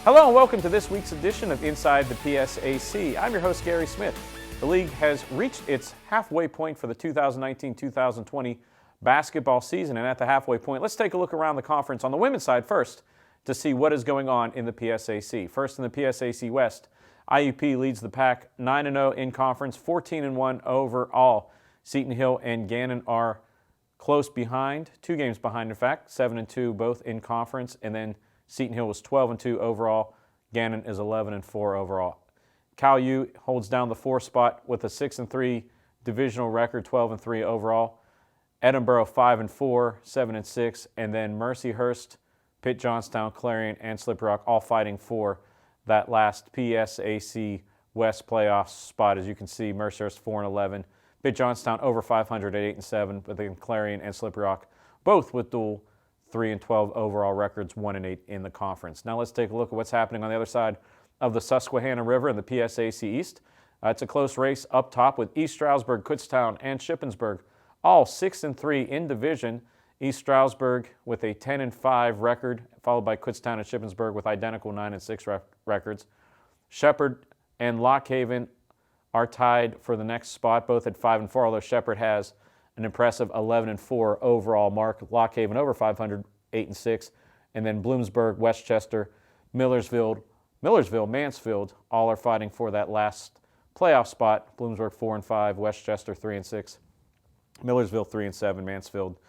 Hello and welcome to this week's edition of Inside the PSAC. I'm your host, Gary Smith. The league has reached its halfway point for the 2019-2020 basketball season, and at the halfway point, let's take a look around the conference on the women's side first to see what is going on in the PSAC. First in the PSAC West, IUP leads the pack 9-0 in conference, 14-1 overall. Seton Hill and Gannon are close behind, 2 games behind in fact, 7-2 both in conference, and then Seton Hill was 12-2 overall. Gannon is 11-4 overall. Cal U holds down the 4 spot with a 6-3 divisional record, 12-3 overall. Edinboro 5-4, 7-6, and then Mercyhurst, Pitt Johnstown, Clarion, and Slippery Rock all fighting for that last PSAC West playoff spot. As you can see, Mercyhurst 4-11, Pitt Johnstown over 500 at 8-7, but then Clarion and Slippery Rock both with dual 3-12 overall records, 1-8 in the conference. Now let's take a look at what's happening on the other side of the Susquehanna River in the PSAC East. It's a close race up top with East Stroudsburg, Kutztown, and Shippensburg, all 6-3 in division. East Stroudsburg with a 10-5 record, followed by Kutztown and Shippensburg with identical 9-6 records. Shepherd and Lock Haven are tied for the next spot, both at 5-4, although Shepherd has an impressive 11-4 overall mark. Lock Haven over 500, 8-6, and then Bloomsburg, Westchester, Millersville, Mansfield, all are fighting for that last playoff spot. Bloomsburg 4-5, Westchester 3-6, Millersville 3-7, Mansfield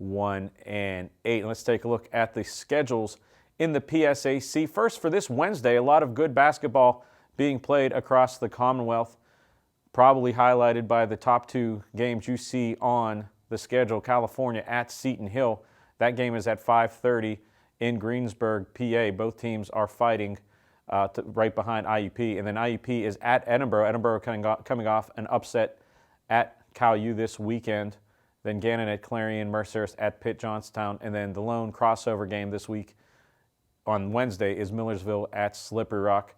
1-8. And let's take a look at the schedules in the PSAC. First, for this Wednesday, a lot of good basketball being played across the Commonwealth, probably highlighted by the top 2 games you see on the schedule. California at Seton Hill. That game is at 5:30 in Greensburg, PA. Both teams are fighting right behind IUP. And then IUP is at Edinboro. Edinboro coming off an upset at Cal U this weekend. Then Gannon at Clarion, Mercyhurst at Pitt Johnstown. And then the lone crossover game this week on Wednesday is Millersville at Slippery Rock.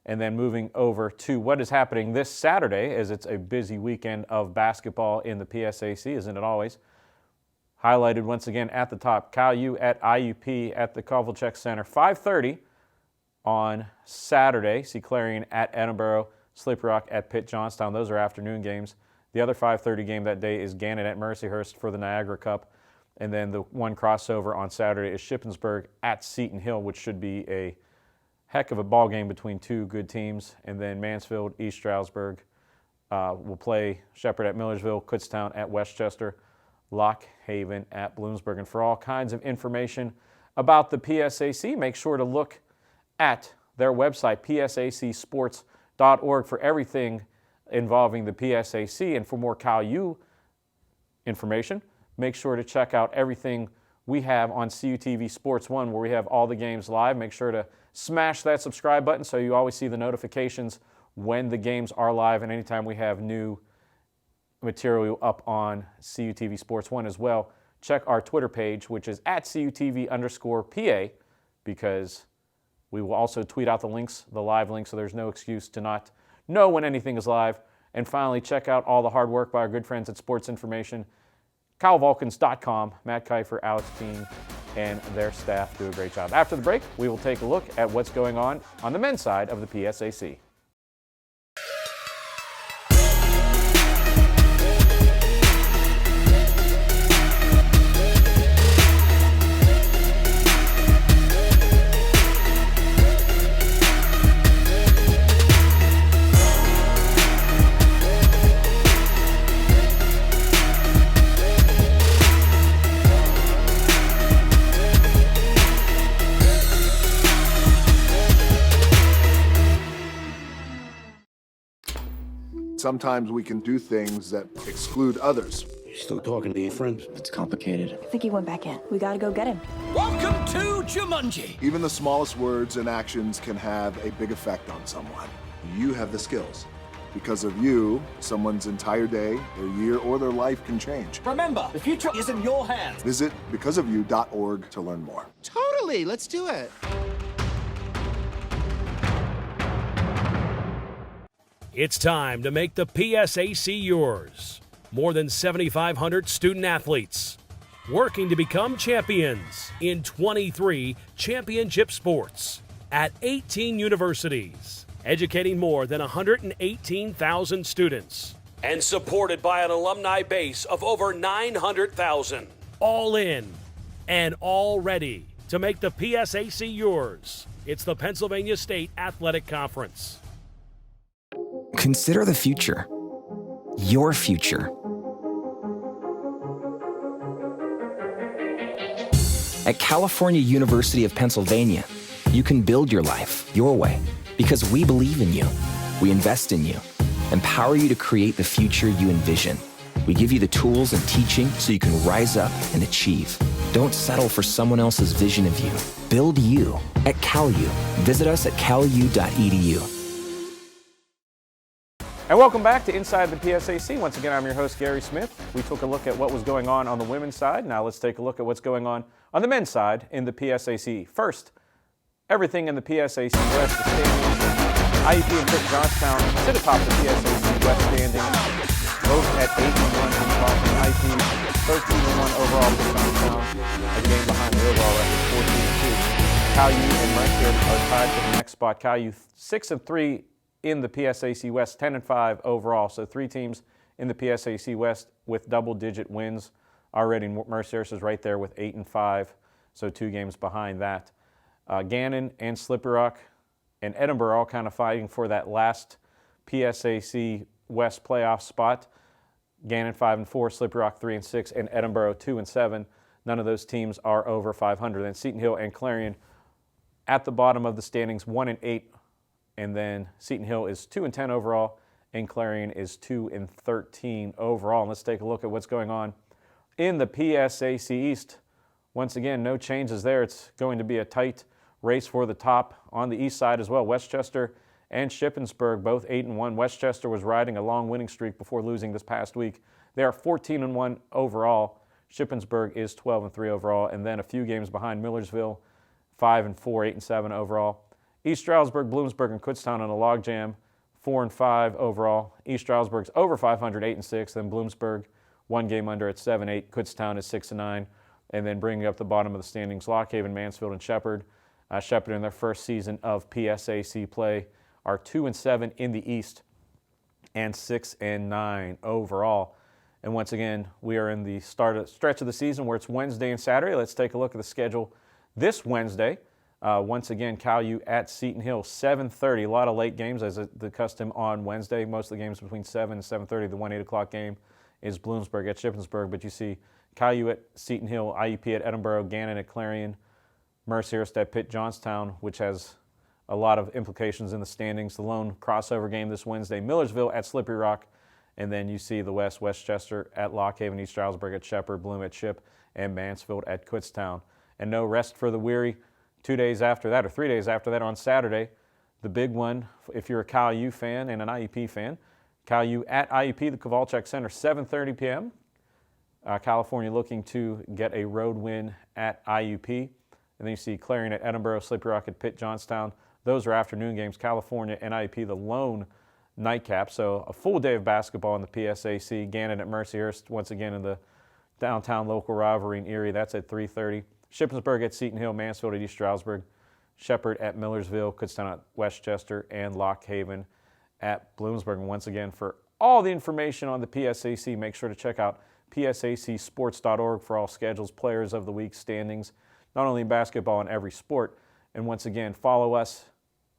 And then moving over to what is happening this Saturday, as it's a busy weekend of basketball in the PSAC, isn't it always? Highlighted once again at the top, Cal U at IUP at the Kovalchuk Center, 5:30 on Saturday. See Clarion at Edinboro, Slippery Rock at Pitt Johnstown. Those are afternoon games. The other 5:30 game that day is Gannon at Mercyhurst for the Niagara Cup. And then the one crossover on Saturday is Shippensburg at Seton Hill, which should be a heck of a ball game between 2 good teams. And then Mansfield, East Stroudsburg will play Shepherd at Millersville, Kutztown at Westchester, Lock Haven at Bloomsburg. And for all kinds of information about the PSAC, make sure to look at their website, psacsports.org, for everything involving the PSAC. And for more Cal U information, make sure to check out everything we have on CUTV Sports 1, where we have all the games live. Make sure to smash that subscribe button so you always see the notifications when the games are live and anytime we have new material up on CUTV Sports 1 as well. Check our Twitter page, which is at CUTV_PA, because we will also tweet out the links, the live links, so there's no excuse to not know when anything is live. And finally, check out all the hard work by our good friends at Sports Information, KyleVulcans.com. Matt Kiefer, Alex Keene, and their staff do a great job. After the break, we will take a look at what's going on the men's side of the PSAC. Sometimes we can do things that exclude others. You still talking to your friends? It's complicated. I think he went back in. We gotta go get him. Welcome to Jumanji. Even the smallest words and actions can have a big effect on someone. You have the skills. Because of you, someone's entire day, their year, or their life can change. Remember, the future is in your hands. Visit becauseofyou.org to learn more. Totally, let's do it. It's time to make the PSAC yours. More than 7,500 student athletes working to become champions in 23 championship sports. at 18 universities, educating more than 118,000 students, and supported by an alumni base of over 900,000. All in and all ready to make the PSAC yours. It's the Pennsylvania State Athletic Conference. Consider the future. Your future. At California University of Pennsylvania, you can build your life your way because we believe in you. We invest in you, empower you to create the future you envision. We give you the tools and teaching so you can rise up and achieve. Don't settle for someone else's vision of you. Build you at CalU. Visit us at calu.edu. And welcome back to Inside the PSAC. Once again, I'm your host, Gary Smith. We took a look at what was going on the women's side. Now let's take a look at what's going on the men's side in the PSAC. First, everything in the PSAC West is standings. IUP and Pitt Johnstown sit atop the PSAC West standings, both at 8-1 in talking. IUP 13-1 overall for Johnstown, a game behind the overall record, 14-2. Calu and Mercer are tied for the next spot. Calu 6-3 in the PSAC West, 10-5 overall. So 3 teams in the PSAC West with double-digit wins already. Mercier's is right there with 8-5, so 2 games behind that. Gannon and Slippery Rock and Edinburgh all kind of fighting for that last PSAC West playoff spot. Gannon 5-4, Slippery Rock 3-6, and Edinburgh 2-7. None of those teams are over 500. Then Seton Hill and Clarion at the bottom of the standings, 1-8. And then Seton Hill is 2-10 overall, and Clarion is 2-13 overall. And let's take a look at what's going on in the PSAC East. Once again, no changes there. It's going to be a tight race for the top on the east side as well. Westchester and Shippensburg, both 8-1. Westchester was riding a long winning streak before losing this past week. They are 14-1 overall. Shippensburg is 12-3 overall, and then a few games behind Millersville, 5-4, 8-7 overall. East Stroudsburg, Bloomsburg, and Kutztown in a logjam, 4-5 overall. East Stroudsburg's over 500, 8-6. Then Bloomsburg, 1 game under at 7-8. Kutztown is 6-9. And then bringing up the bottom of the standings, Lock Haven, Mansfield, and Shepherd. Shepherd in their first season of PSAC play are 2-7 in the East and 6-9 overall. And once again, we are in the stretch of the season where it's Wednesday and Saturday. Let's take a look at the schedule this Wednesday. Once again, Calu at Seton Hill, 7:30. A lot of late games as the custom on Wednesday. Most of the games between 7 and 7:30. The 8 o'clock game is Bloomsburg at Shippensburg. But you see Calu at Seton Hill, IUP at Edinburgh, Gannon at Clarion, Mercyhurst at Pitt Johnstown, which has a lot of implications in the standings. The lone crossover game this Wednesday, Millersville at Slippery Rock. And then you see the West, Westchester at Lock Haven, East Stroudsburg at Shepherd, Bloom at Ship, and Mansfield at Kutztown. And no rest for the weary. 2 days after that, or 3 days after that, on Saturday, the big one, if you're a CalU fan and an IUP fan, CalU at IUP, the Kovalchuk Center, 7:30 p.m. California looking to get a road win at IUP. And then you see Clarion at Edinburgh, Slippery Rock at Pitt Johnstown. Those are afternoon games. California and IUP, the lone nightcap. So a full day of basketball in the PSAC. Gannon at Mercyhurst, once again in the downtown local rivalry in Erie. That's at 3:30. Shippensburg at Seton Hill, Mansfield at East Stroudsburg, Shepherd at Millersville, Kutztown at Westchester, and Lock Haven at Bloomsburg. And once again, for all the information on the PSAC, make sure to check out psacsports.org for all schedules, players of the week, standings, not only in basketball in every sport. And once again, follow us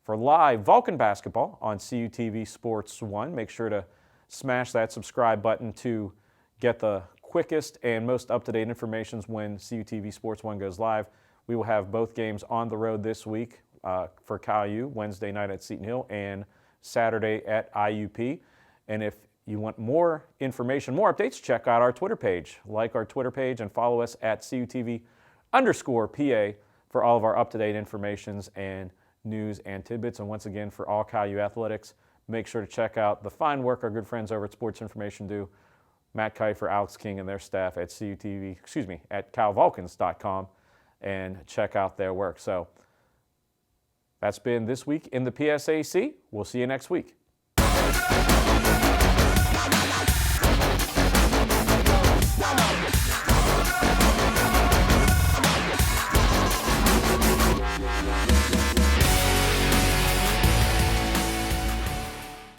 for live Vulcan basketball on CUTV Sports 1. Make sure to smash that subscribe button to get the quickest and most up-to-date information when CUTV Sports 1 goes live. We will have both games on the road this week for CalU, Wednesday night at Seton Hill and Saturday at IUP. And if you want more information, more updates, check out our Twitter page. Like our Twitter page and follow us at CUTV_PA for all of our up-to-date informations and news and tidbits. And once again, for all CalU athletics, make sure to check out the fine work our good friends over at Sports Information do. Matt Kiefer, Alex King, and their staff at at calvulcans.com, and check out their work. So that's been this week in the PSAC. We'll see you next week.